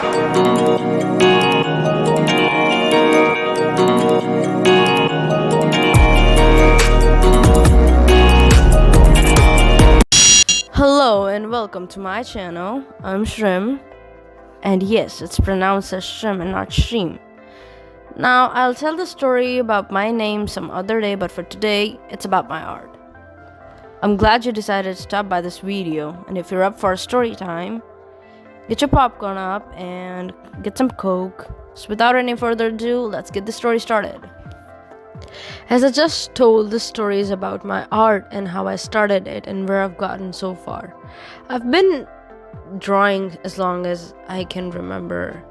Hello and welcome to my channel. I'm Shreem, and yes, it's pronounced as Shreem and not Shreem. Now, I'll tell the story about my name some other day, but for today, it's about my art. I'm glad you decided to stop by this video, and if you're up for a story time, get your popcorn up and get some Coke. So without any further ado, let's get the story started. As I just told, this story is about my art and how I started it and where I've gotten so far. I've been drawing as long as I can remember.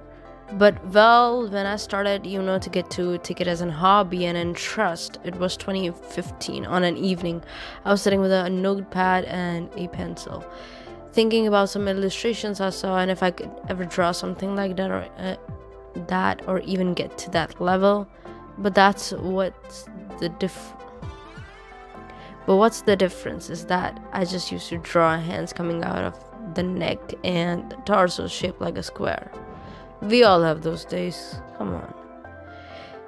But when I started, to take it as a hobby and interest, it was 2015 on an evening. I was sitting with a notepad and a pencil, thinking about some illustrations I saw and if I could ever draw something like that or even get to that level. But what's the difference is that I just used to draw hands coming out of the neck and the torso shaped like a square. We all have those days, come on.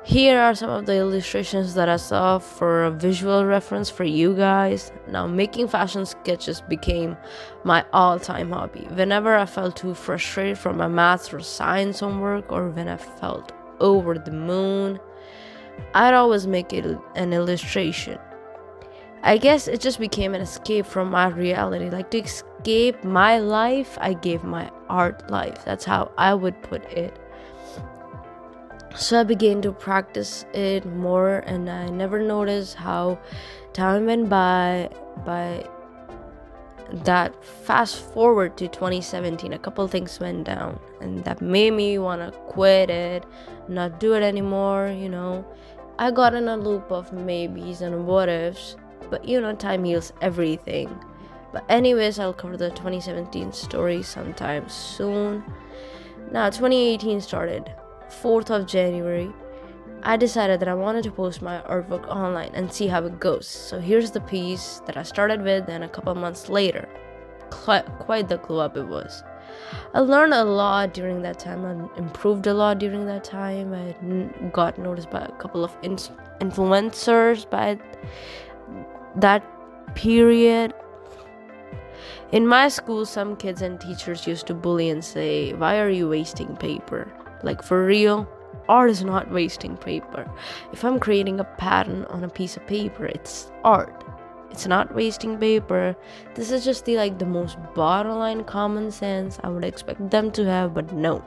Here are some of the illustrations that I saw for a visual reference for you guys. Now, making fashion sketches became my all-time hobby. Whenever I felt too frustrated from my maths or science homework, or when I felt over the moon, I'd always make it an illustration. I guess it just became an escape from my reality. Like, to escape my life, I gave my art life. That's how I would put it. So I began to practice it more, and I never noticed how time went by that. Fast forward to 2017, a couple things went down, and that made me want to quit it, not do it anymore. I got in a loop of maybes and what ifs, but time heals everything. But anyways, I'll cover the 2017 story sometime soon. Now, 2018 started. 4th of January, I decided that I wanted to post my artwork online and see how it goes. So here's the piece that I started with, and a couple months later, quite the glow up it was. I learned a lot during that time. I improved a lot during that time. I got noticed by a couple of influencers by that period. In my school, some kids and teachers used to bully and say, "Why are you wasting paper?" Like, for real, art is not wasting paper. If I'm creating a pattern on a piece of paper, it's art. It's not wasting paper. This is just the most bottom line common sense I would expect them to have, but no.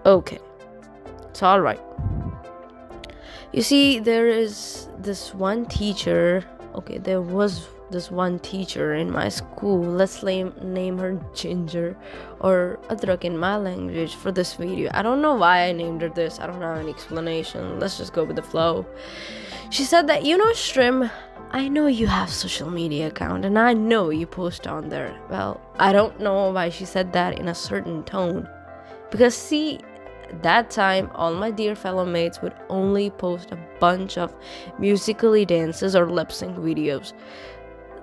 Okay, it's all right. You see, there was this one teacher in my school. Let's name her Ginger, or Adrak in my language, for this video. I don't know why I named her this. I don't have any explanation. Let's just go with the flow. She said that, Shreem, I know you have social media account and I know you post on there. Well, I don't know why she said that in a certain tone, because see, that time all my dear fellow mates would only post a bunch of musically dances or lip sync videos.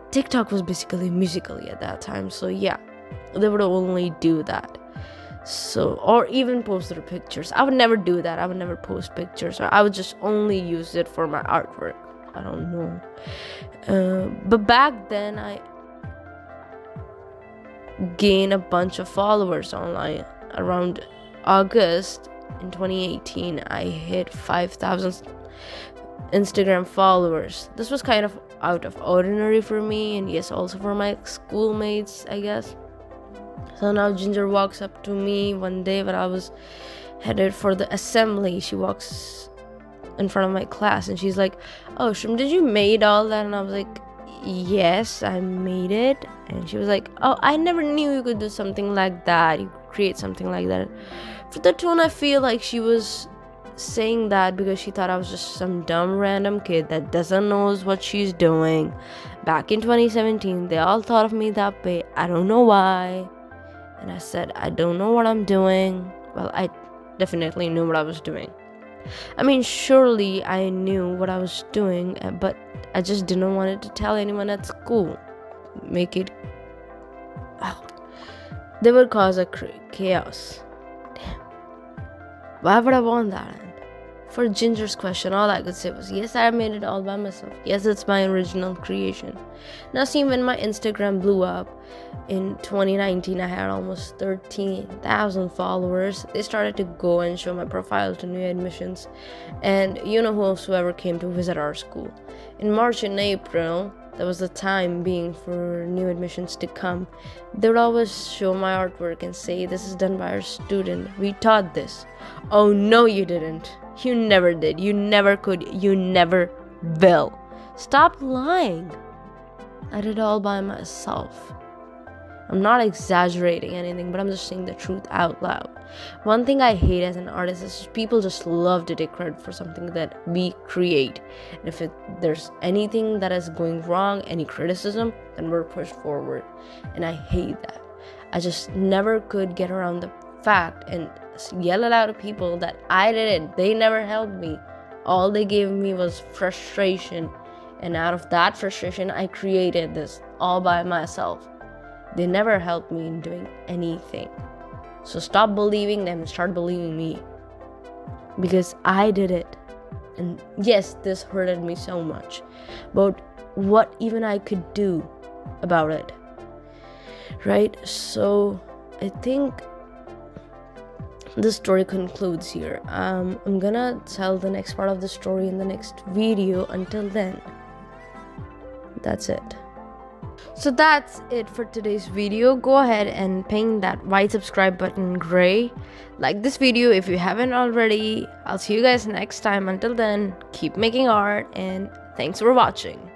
TikTok was basically Musical.ly at that time, so yeah, they would only do that. So, or even post their pictures. I would never do that. I would never post pictures, or I would just only use it for my artwork. I don't know. But back then, I gained a bunch of followers online. Around August in 2018, I hit 5,000 Instagram followers. This was kind of out of ordinary for me, and yes, also for my schoolmates, I guess. So now Ginger walks up to me one day when I was headed for the assembly. She walks in front of my class and she's like, "Oh, Shreem, did you made all that?" And I was like, "Yes, I made it." And she was like, "Oh, I never knew you could do something like that. You could create something like that." For the tone, I feel like she was saying that because she thought I was just some dumb random kid that doesn't know what she's doing. Back in 2017, they all thought of me that way. I don't know why. And I said, I don't know what I'm doing. Well, I definitely knew what I was doing. I mean, surely I knew what I was doing, but I just didn't want it to tell anyone at school. Make it they would cause a chaos. Damn. Why would I want that? For Ginger's question, all I could say was, yes, I made it all by myself. Yes, it's my original creation. Now, see, when my Instagram blew up in 2019, I had almost 13,000 followers. They started to go and show my profile to new admissions. And whoever came to visit our school. In March and April, that was the time being for new admissions to come. They would always show my artwork and say, this is done by our student. We taught this. Oh, no, you didn't. You never did. You never could. You never will. Stop lying. I did it all by myself. I'm not exaggerating anything, but I'm just saying the truth out loud. One thing I hate as an artist is people just love to take credit for something that we create. And if there's anything that is going wrong, any criticism, then we're pushed forward. And I hate that. I just never could get around the fact and yell it out to people that I did it. They never helped me. All they gave me was frustration. And out of that frustration, I created this all by myself. They never helped me in doing anything. So stop believing them and start believing me. Because I did it. And yes, this hurted me so much. But what even I could do about it. Right? So I think the story concludes here. I'm gonna tell the next part of the story in the next video. Until then, that's it. So that's it for today's video. Go ahead and ping that white subscribe button gray. Like this video if you haven't already. I'll see you guys next time. Until then, keep making art and thanks for watching.